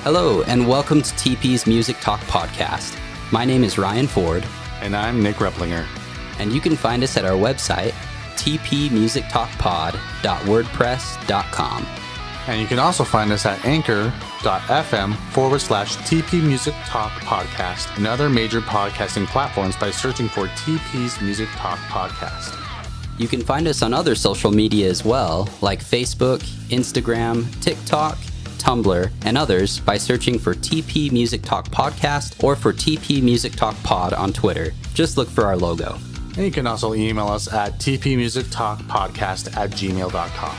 Hello, and welcome to TP's Music Talk podcast. My name is Ryan Ford. And I'm Nick Replinger. And you can find us at our website, tpmusictalkpod.wordpress.com. And you can also find us at anchor.fm/TP Music Talk Podcast and other major podcasting platforms by searching for TP's Music Talk Podcast. You can find us on other social media as well, like Facebook, Instagram, TikTok, Tumblr, and others by searching for TP Music Talk Podcast or for TP Music Talk Pod on Twitter. Just look for our logo. And you can also email us at tpmusictalkpodcast@gmail.com.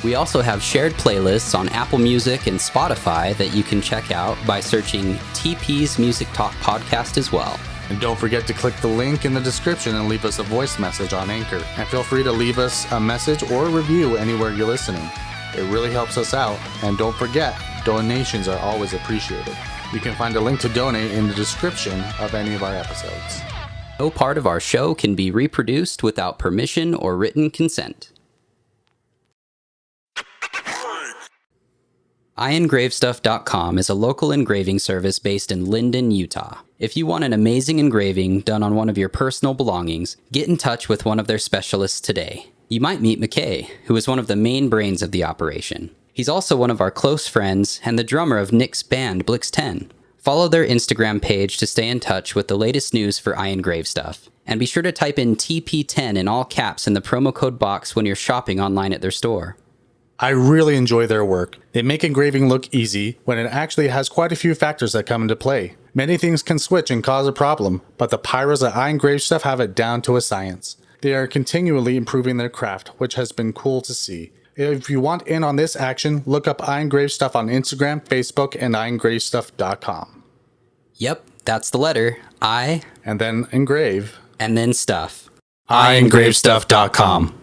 We also have shared playlists on Apple Music and Spotify that you can check out by searching TP's Music Talk Podcast as well. And don't forget to click the link in the description and leave us a voice message on Anchor. And feel free to leave us a message or a review anywhere you're listening. It really helps us out. And don't forget, donations are always appreciated. You can find a link to donate in the description of any of our episodes. No part of our show can be reproduced without permission or written consent. IEngraveStuff.com is a local engraving service based in Linden, Utah. If you want an amazing engraving done on one of your personal belongings, get in touch with one of their specialists today. You might meet McKay, who is one of the main brains of the operation. He's also one of our close friends and the drummer of Nick's band Blix 10. Follow their Instagram page to stay in touch with the latest news for iEngraveStuff. And be sure to type in TP10 in all caps in the promo code box when you're shopping online at their store. I really enjoy their work. They make engraving look easy when it actually has quite a few factors that come into play. Many things can switch and cause a problem, but the pyros at iEngraveStuff have it down to a science. They are continually improving their craft, which has been cool to see. If you want in on this action, look up iEngraveStuff on Instagram, Facebook, and iEngraveStuff.com. Yep, that's the letter I, and then engrave, and then stuff. iEngraveStuff.com.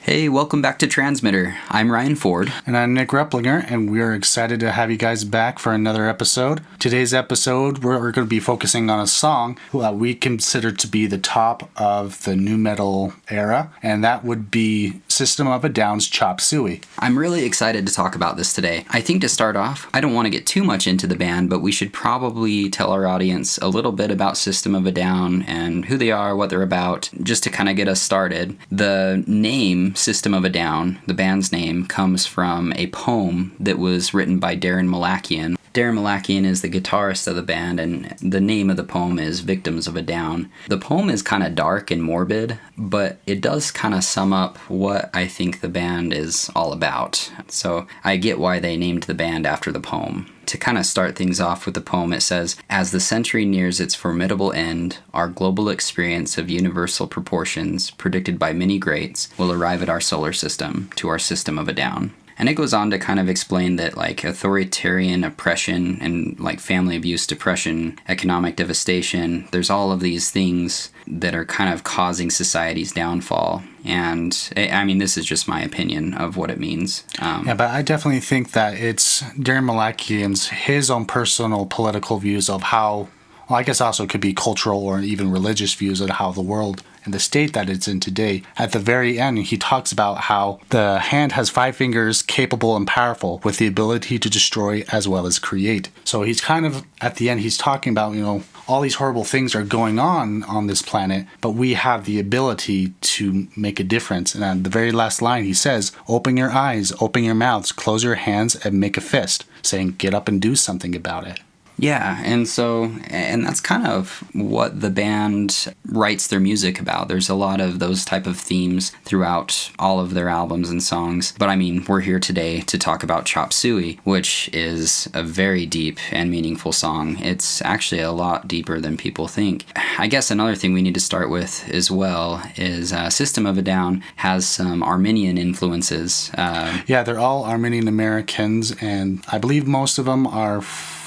Hey, welcome back to Transmitter. I'm Ryan Ford. And I'm Nick Replinger, and we are excited to have you guys back for another episode. Today's episode, we're going to be focusing on a song that we consider to be the top of the nu metal era, and that would be System of a Down's Chop Suey. I'm really excited to talk about this today. I think to start off, I don't want to get too much into the band, but we should probably tell our audience a little bit about System of a Down and who they are, what they're about, just to kind of get us started. The name System of a Down, the band's name, comes from a poem that was written by Darren Malakian. Darren Malakian is the guitarist of the band, and the name of the poem is Victims of a Down. The poem is kind of dark and morbid, but it does kind of sum up what I think the band is all about. So I get why they named the band after the poem. To kind of start things off with the poem, it says, "As the century nears its formidable end, our global experience of universal proportions, predicted by many greats, will arrive at our solar system, to our system of a down." And it goes on to kind of explain that like authoritarian oppression and like family abuse, depression, economic devastation, there's all of these things that are kind of causing society's downfall. And I mean, this is just my opinion of what it means. Yeah, but I definitely think that it's Darren Malakian's, his own personal political views of how, well, I guess also it could be cultural or even religious views of how the world and the state that it's in today. At the very end, he talks about how the hand has 5 fingers, capable and powerful, with the ability to destroy as well as create. So he's kind of, at the end, he's talking about, all these horrible things are going on this planet, but we have the ability to make a difference. And at the very last line, he says, "Open your eyes, open your mouths, close your hands, and make a fist," saying, get up and do something about it. Yeah, and that's kind of what the band writes their music about. There's a lot of those type of themes throughout all of their albums and songs. But I mean, we're here today to talk about Chop Suey, which is a very deep and meaningful song. It's actually a lot deeper than people think. I guess another thing we need to start with as well is System of a Down has some Armenian influences. Yeah, they're all Armenian Americans, and I believe most of them are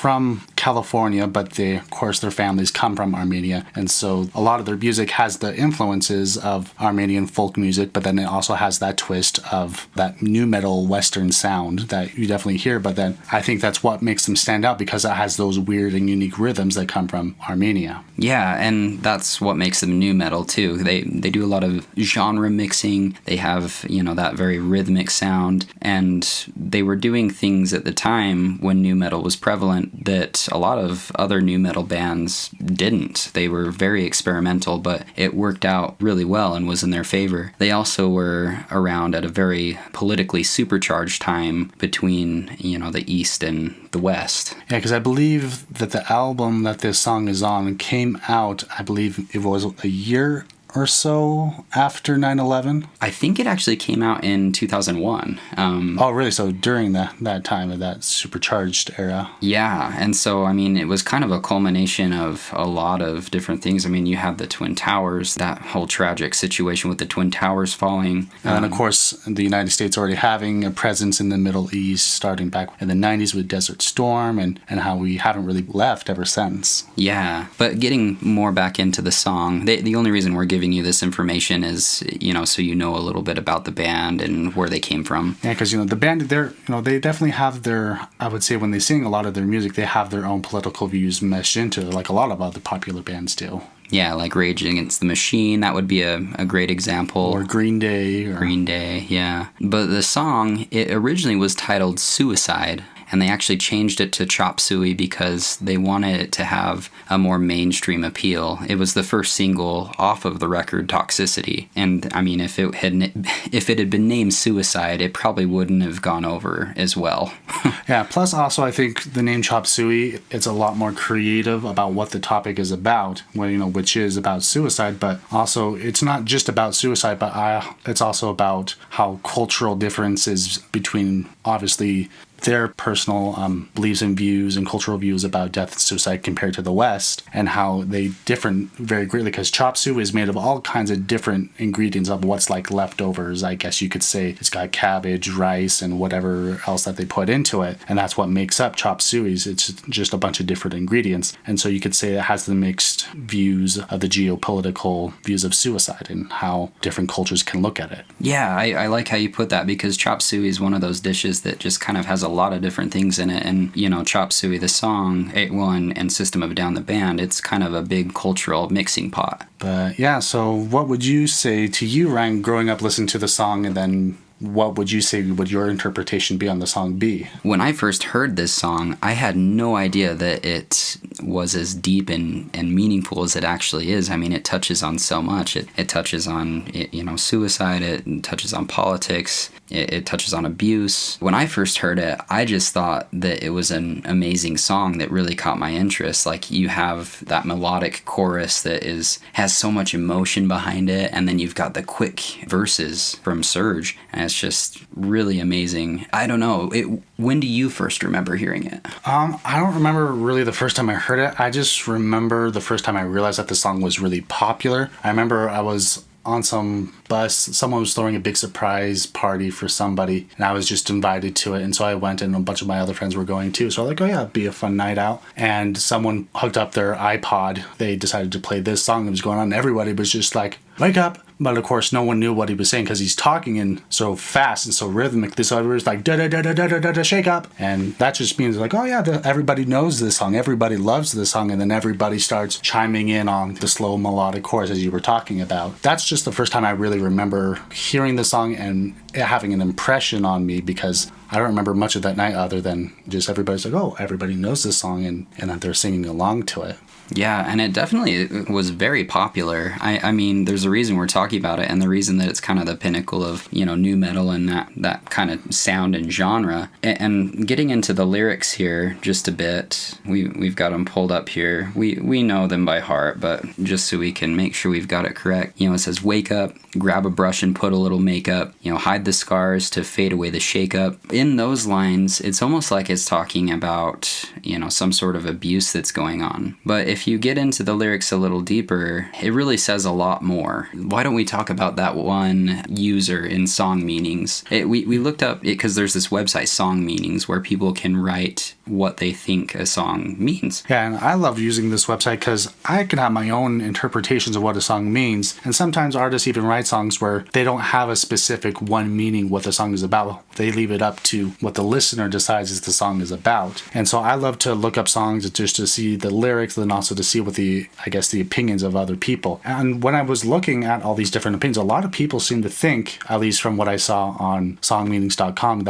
from California, but of course their families come from Armenia, and so a lot of their music has the influences of Armenian folk music, but then it also has that twist of that nu metal Western sound that you definitely hear. But then I think that's what makes them stand out, because it has those weird and unique rhythms that come from Armenia. Yeah, and that's what makes them nu metal too. They do a lot of genre mixing. They have, that very rhythmic sound, and they were doing things at the time when nu metal was prevalent that a lot of other nu metal bands didn't. They were very experimental, but it worked out really well and was in their favor. They also were around at a very politically supercharged time between, the East and the West. Yeah, because I believe that the album that this song is on came out, I believe it was a year or so after 9/11. I think it actually came out in 2001. Oh, really? So during that time of that supercharged era. Yeah, and so, it was kind of a culmination of a lot of different things. You have the Twin Towers, that whole tragic situation with the Twin Towers falling. And, of course, the United States already having a presence in the Middle East, starting back in the 90s with Desert Storm, and how we haven't really left ever since. Yeah, but getting more back into the song, the only reason we're giving you this information is, so you know a little bit about the band and where they came from. Yeah, because, the band, they definitely have their, I would say when they sing a lot of their music, they have their own political views meshed into it, like a lot of other popular bands do. Yeah, like Rage Against the Machine, that would be a great example. Or Green Day. Green Day, yeah. But the song, it originally was titled Suicide, and they actually changed it to Chop Suey because they wanted it to have a more mainstream appeal. It was the first single off of the record Toxicity, and if it had been named Suicide, it probably wouldn't have gone over as well. Yeah, plus also I think the name Chop Suey, it's a lot more creative about what the topic is about, which is about suicide, but also it's not just about suicide, but it's also about how cultural differences between, obviously, their personal beliefs and views and cultural views about death and suicide compared to the West, and how they differ very greatly, because chop suey is made of all kinds of different ingredients of what's like leftovers, I guess you could say. It's got cabbage, rice, and whatever else that they put into it, and that's what makes up chop sueys. It's just a bunch of different ingredients, and so you could say it has the mixed views of the geopolitical views of suicide and how different cultures can look at it. Yeah, I like how you put that, because chop suey is one of those dishes that just kind of has a lot of different things in it, and Chop Suey the song, and System of a Down the band, it's kind of a big cultural mixing pot. But yeah, so what would you say to you, Ryan, growing up listening to the song, and then what would you say would your interpretation be on the song be? When I first heard this song, I had no idea that it was as deep and meaningful as it actually is. It touches on so much. It touches on, suicide. It touches on politics. It touches on abuse. When I first heard it, I just thought that it was an amazing song that really caught my interest. Like, you have that melodic chorus that has so much emotion behind it, and then you've got the quick verses from Surge, and it's just really amazing. I don't know. When do you first remember hearing it? I don't remember really the first time I heard it. I just remember the first time I realized that the song was really popular. I remember I was on some bus, someone was throwing a big surprise party for somebody, and I was just invited to it, and so I went, and a bunch of my other friends were going too, so I was like, oh yeah, it'd be a fun night out. And someone hooked up their iPod. They decided to play this song that was going on, and everybody was just like, wake up. But of course, no one knew what he was saying because he's talking in so fast and so rhythmic. So everybody's like, da da da da da da da da, shake up. And that just means like, oh yeah, everybody knows this song. Everybody loves this song. And then everybody starts chiming in on the slow melodic chorus as you were talking about. That's just the first time I really remember hearing the song and it having an impression on me, because I don't remember much of that night other than just everybody's like, oh, everybody knows this song, and that they're singing along to it. Yeah, and it definitely was very popular. I mean, there's a reason we're talking about it, and the reason that it's kind of the pinnacle of, nu metal and that kind of sound and genre. And getting into the lyrics here just a bit, we've got them pulled up here. We know them by heart, but just so we can make sure we've got it correct. It says, wake up, grab a brush and put a little makeup, hide the scars to fade away the shakeup. In those lines, it's almost like it's talking about, some sort of abuse that's going on. But if you get into the lyrics a little deeper, it really says a lot more. Why don't we talk about that one user in Song Meanings? We looked up it because there's this website, Song Meanings, where people can write what they think a song means. Yeah, and I love using this website because I can have my own interpretations of what a song means. And sometimes artists even write songs where they don't have a specific one meaning what the song is about. They leave it up to what the listener decides the song is about. And so I love to look up songs just to see the lyrics and also to see what the opinions of other people. And when I was looking at all these different opinions, a lot of people seem to think, at least from what I saw on songmeanings.com,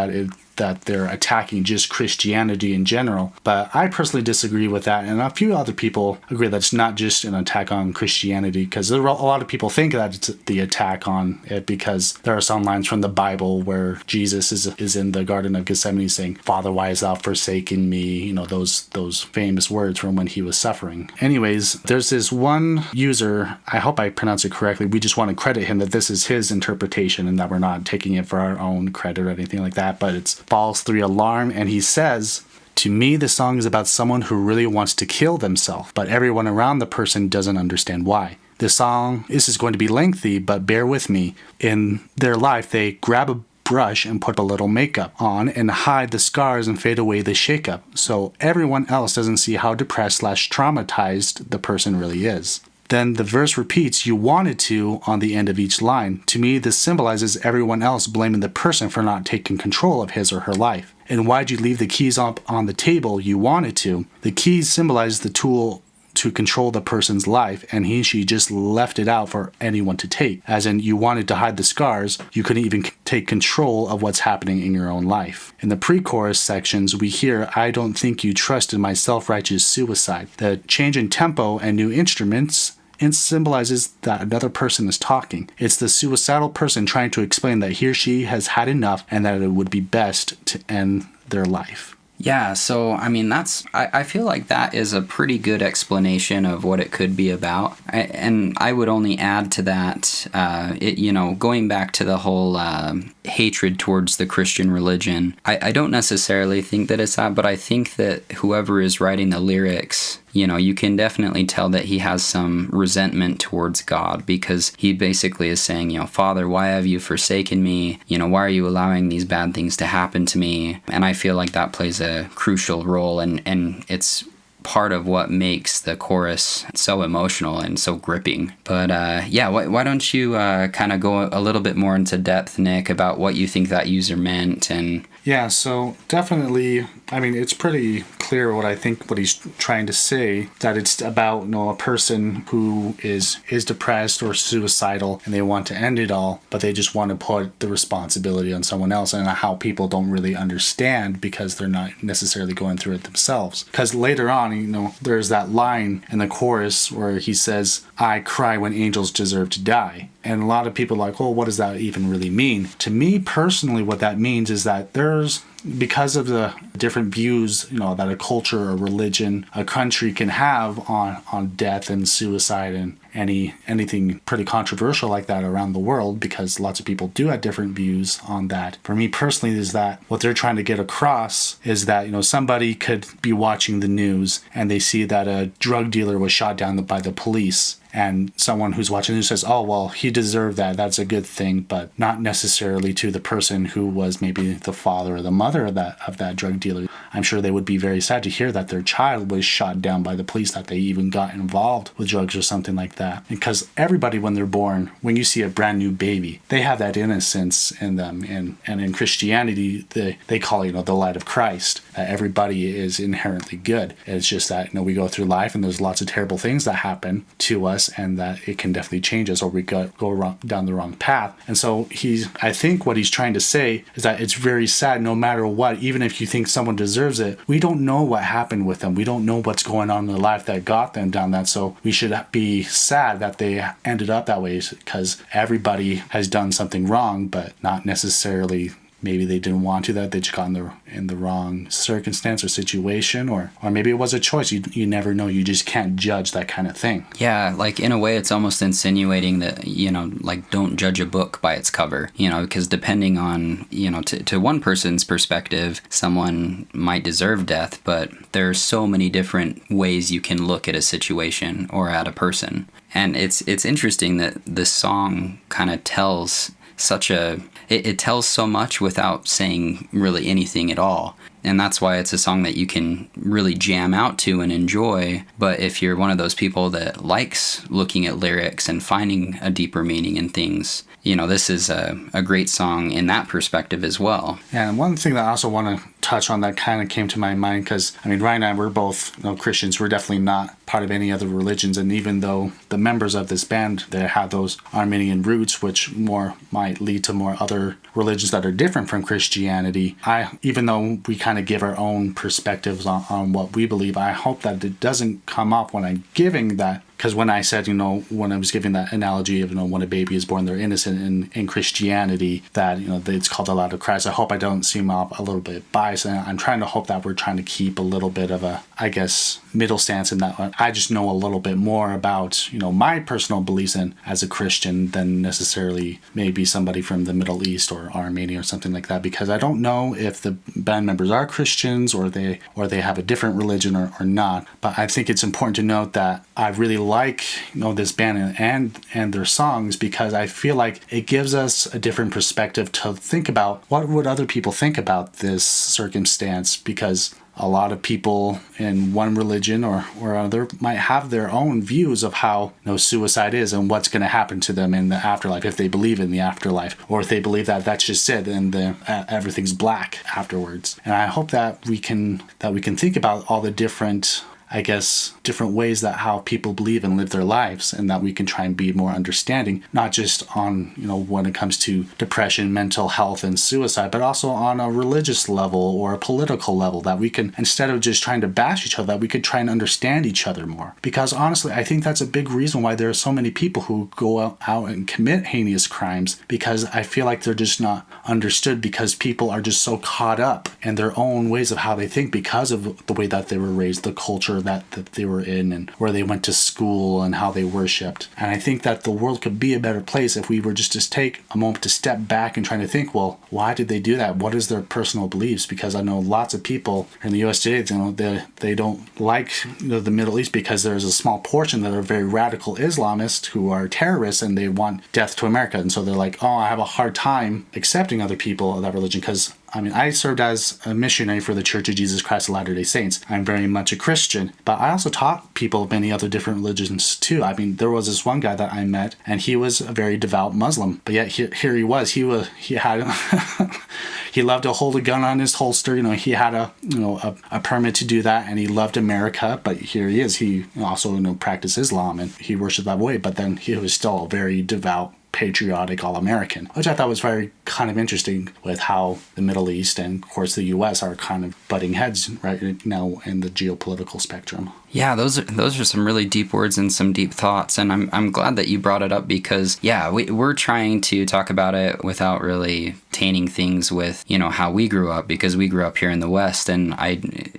that they're attacking just Christianity in general. But I personally disagree with that, and a few other people agree that it's not just an attack on Christianity, because a lot of people think that it's the attack on it because there are some lines from the Bible where Jesus is in the Garden of Gethsemane saying, "Father, why hast thou forsaken me?" Those famous words from when he was suffering. Anyways, there's this one user, I hope I pronounce it correctly, we just want to credit him that this is his interpretation and that we're not taking it for our own credit or anything like that, but it's Falls 3 Alarm, and he says, "To me, the song is about someone who really wants to kill themselves, but everyone around the person doesn't understand why. This is going to be lengthy, but bear with me. In their life, they grab a brush and put a little makeup on and hide the scars and fade away the shakeup, so everyone else doesn't see how depressed/traumatized the person really is." Then the verse repeats, "You wanted to," on the end of each line. To me, this symbolizes everyone else blaming the person for not taking control of his or her life. And why'd you leave the keys up on the table? You wanted to. The keys symbolize the tool to control the person's life, and she just left it out for anyone to take. As in, you wanted to hide the scars, you couldn't even take control of what's happening in your own life. In the pre-chorus sections, we hear, "I don't think you trusted my self-righteous suicide." The change in tempo and new instruments symbolizes that another person is talking. It's the suicidal person trying to explain that he or she has had enough and that it would be best to end their life. Yeah, so I feel like that is a pretty good explanation of what it could be about. And I would only add to that, going back to the whole hatred towards the Christian religion. I don't necessarily think that it's that, but I think that whoever is writing the lyrics, you can definitely tell that he has some resentment towards God, because he basically is saying, "Father, why have you forsaken me? Why are you allowing these bad things to happen to me?" And I feel like that plays a crucial role, and it's part of what makes the chorus so emotional and so gripping. But why don't you kind of go a little bit more into depth, Nick, about what you think that user meant? And yeah, so definitely, it's pretty clear what he's trying to say, that it's about, a person who is depressed or suicidal and they want to end it all, but they just want to put the responsibility on someone else, and how people don't really understand because they're not necessarily going through it themselves. Because later on, there's that line in the chorus where he says, "I cry when angels deserve to die." And a lot of people are like, well, what does that even really mean? To me personally, what that means is that because of the different views, that a culture, a religion, a country can have on death and suicide and anything pretty controversial like that around the world, because lots of people do have different views on that. For me personally, is that what they're trying to get across is that, somebody could be watching the news and they see that a drug dealer was shot down by the police. And someone who's watching this says, "Oh, well, he deserved that. That's a good thing," but not necessarily to the person who was maybe the father or the mother of that drug dealer. I'm sure they would be very sad to hear that their child was shot down by the police, that they even got involved with drugs or something like that. Because everybody, when they're born, when you see a brand new baby, they have that innocence in them. And in Christianity, they call the light of Christ. Everybody is inherently good. It's just that we go through life and there's lots of terrible things that happen to us, and that it can definitely change us, or we go down the wrong path. And so I think what he's trying to say is that it's very sad, no matter what, even if you think someone deserves it, we don't know what happened with them. We don't know what's going on in their life that got them down that. So we should be sad that they ended up that way, because everybody has done something wrong, but not necessarily maybe they didn't want to, that they just got in the wrong circumstance or situation, or maybe it was a choice. You never know. You just can't judge that kind of thing. Yeah, like in a way it's almost insinuating that, like don't judge a book by its cover, because depending on, to one person's perspective, someone might deserve death, but there are so many different ways you can look at a situation or at a person. And it's interesting that this song kind of tells it tells so much without saying really anything at all. And that's why it's a song that you can really jam out to and enjoy. But if you're one of those people that likes looking at lyrics and finding a deeper meaning in things, this is a great song in that perspective as well. Yeah, and one thing that I also want to touch on that kind of came to my mind, because, Ryan and I, we're both Christians. We're definitely not part of any other religions. And even though the members of this band, they have those Armenian roots, which more might lead to more other religions that are different from Christianity, even though we kind of give our own perspectives on what we believe, I hope that it doesn't come off when I'm giving that. Because when I said, when I was giving that analogy of, when a baby is born, they're innocent in Christianity, that, it's called the light of Christ, I hope I don't seem off a little bit biased. And I'm trying to hope that we're trying to keep a little bit of a, middle stance in that I just know a little bit more about, my personal beliefs as a Christian than necessarily maybe somebody from the Middle East or Armenia or something like that, because I don't know if the band members are Christians or they have a different religion or not. But I think it's important to note that I really like this band and their songs, because I feel like it gives us a different perspective to think about what would other people think about this circumstance, because a lot of people in one religion or other might have their own views of how suicide is and what's going to happen to them in the afterlife, if they believe in the afterlife, or if they believe that that's just it and everything's black afterwards. And I hope that we can think about all the different ways that how people believe and live their lives, and that we can try and be more understanding, not just on, when it comes to depression, mental health, and suicide, but also on a religious level or a political level, that we can, instead of just trying to bash each other, that we could try and understand each other more. Because honestly, I think that's a big reason why there are so many people who go out and commit heinous crimes, because I feel like they're just not understood, because people are just so caught up in their own ways of how they think, because of the way that they were raised, the culture that they were in, and where they went to school and how they worshipped. And I think that the world could be a better place if we were just to take a moment to step back and try to think, well, why did they do that? What is their personal beliefs? Because I know lots of people in the US today, they don't like the Middle East, because there's a small portion that are very radical Islamists who are terrorists, and they want death to America. And so they're like, oh, I have a hard time accepting other people of that religion, because I served as a missionary for the Church of Jesus Christ of Latter-day Saints. I'm very much a Christian, but I also taught people of many other different religions too. There was this one guy that I met, and he was a very devout Muslim, but yet here he was. He had he loved to hold a gun on his holster. He had a permit to do that, and he loved America. But here he is. He also practiced Islam, and he worshipped that way. But then he was still a very devout, patriotic all-American, which I thought was very kind of interesting, with how the Middle East and of course the US are kind of butting heads right now in the geopolitical spectrum. Yeah, those are some really deep words and some deep thoughts, and I'm glad that you brought it up, because we're trying to talk about it without really tainting things with how we grew up, because we grew up here in the West, and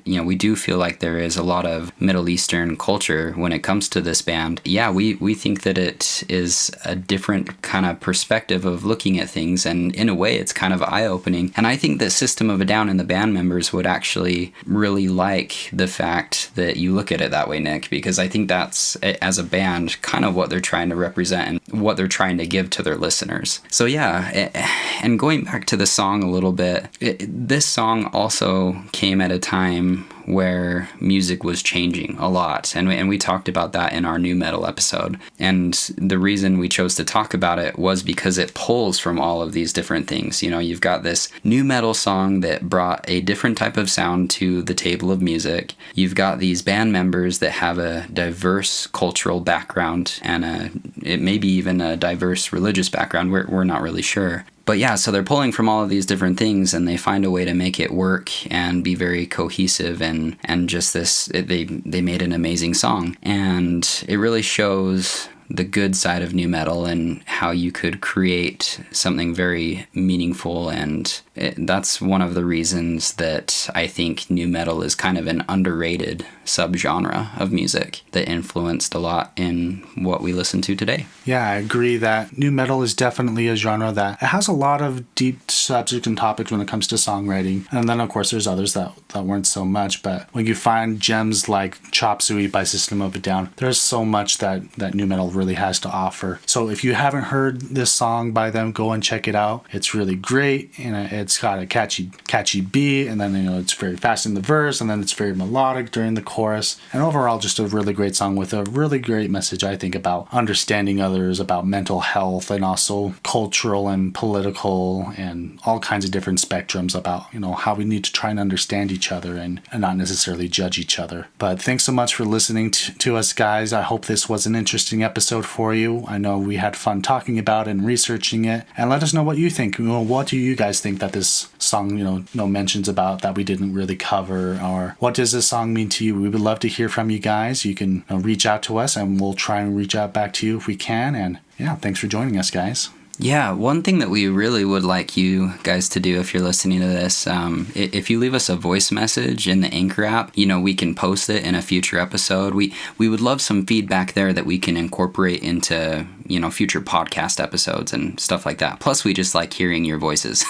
we do feel like there is a lot of Middle Eastern culture when it comes to this band. Yeah, we think that it is a different kind of perspective of looking at things, and in a way it's kind of eye-opening. And I think that System of a Down and the band members would actually really like the fact that you look at it that way, Nick, because I think that's, as a band, kind of what they're trying to represent and what they're trying to give to their listeners. So and going back to the song a little bit, this song also came at a time where music was changing a lot, and we talked about that in our new metal episode. And the reason we chose to talk about it was because it pulls from all of these different things. You've got this new metal song that brought a different type of sound to the table of music. You've got these band members that have a diverse cultural background, and it may be even a diverse religious background. We're not really sure. But yeah, so they're pulling from all of these different things, and they find a way to make it work and be very cohesive, and just this, they made an amazing song. And it really shows the good side of nu metal and how you could create something very meaningful. And that's one of the reasons that I think nu metal is kind of an underrated subgenre of music that influenced a lot in what we listen to today. Yeah, I agree that nu metal is definitely a genre that it has a lot of deep subjects and topics when it comes to songwriting. And then, of course, there's others that weren't so much. But when you find gems like Chop Suey by System of a Down, there's so much that nu metal really has to offer. So if you haven't heard this song by them, go and check it out. It's really great, and it's got a catchy beat, and then it's very fast in the verse, and then it's very melodic during the chorus. And overall, just a really great song with a really great message, I think, about understanding others, about mental health, and also cultural and political and all kinds of different spectrums about how we need to try and understand each other and not necessarily judge each other. But thanks so much for listening to us, guys. I hope this was an interesting episode for you. I know we had fun talking about it and researching it. And let us know what you think. What do you guys think that this song mentions about that we didn't really cover, or what does this song mean to you? We would love to hear from you guys. You can reach out to us, and we'll try and reach out back to you if we can. And yeah, thanks for joining us, guys. Yeah, one thing that we really would like you guys to do if you're listening to this, if you leave us a voice message in the Anchor app, we can post it in a future episode. We would love some feedback there that we can incorporate into, future podcast episodes and stuff like that. Plus, we just like hearing your voices.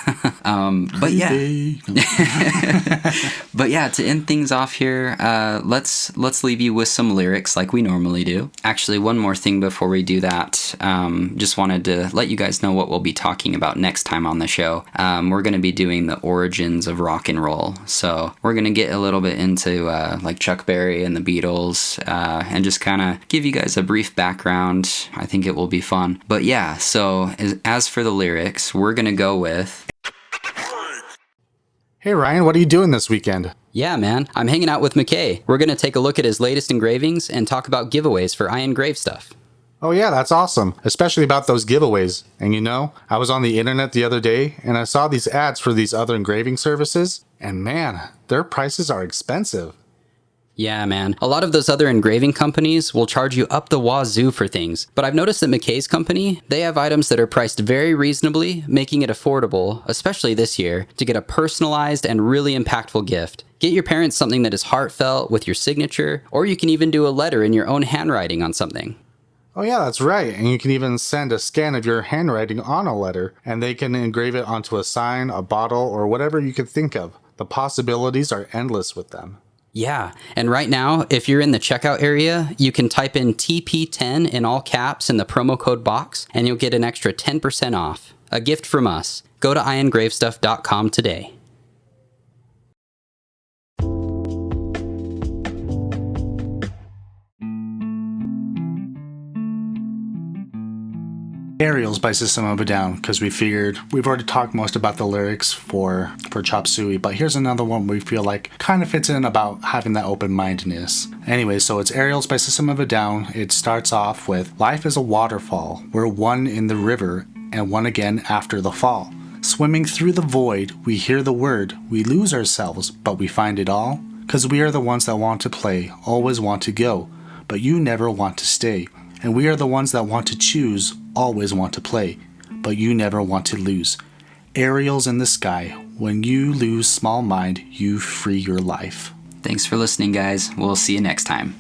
But yeah, to end things off here, let's leave you with some lyrics like we normally do. Actually, one more thing before we do that, just wanted to let you guys know what we'll be talking about next time on the show. We're going to be doing the origins of rock and roll. So we're going to get a little bit into like Chuck Berry and the Beatles, and just kind of give you guys a brief background. I think it will be fun. But yeah, so as for the lyrics, we're going to go with... Hey Ryan, what are you doing this weekend? Yeah, man, I'm hanging out with McKay. We're going to take a look at his latest engravings and talk about giveaways for I Engrave stuff. Oh yeah, that's awesome, especially about those giveaways. And I was on the internet the other day and I saw these ads for these other engraving services, and man, their prices are expensive. Yeah, man. A lot of those other engraving companies will charge you up the wazoo for things. But I've noticed that McKay's company, they have items that are priced very reasonably, making it affordable, especially this year, to get a personalized and really impactful gift. Get your parents something that is heartfelt with your signature, or you can even do a letter in your own handwriting on something. Oh yeah, that's right. And you can even send a scan of your handwriting on a letter, and they can engrave it onto a sign, a bottle, or whatever you could think of. The possibilities are endless with them. Yeah, and right now, if you're in the checkout area, you can type in TP10 in all caps in the promo code box, and you'll get an extra 10% off. A gift from us. Go to iengravestuff.com today. Aerials by System of a Down, because we figured we've already talked most about the lyrics for Chop Suey, but here's another one we feel like kind of fits in about having that open-mindedness. Anyway, so it's Aerials by System of a Down. It starts off with, life is a waterfall. We're one in the river and one again after the fall. Swimming through the void, we hear the word. We lose ourselves, but we find it all. Because we are the ones that want to play, always want to go, but you never want to stay. And we are the ones that want to choose, always want to play, but you never want to lose. Aerials in the sky, when you lose small mind, you free your life. Thanks for listening, guys. We'll see you next time.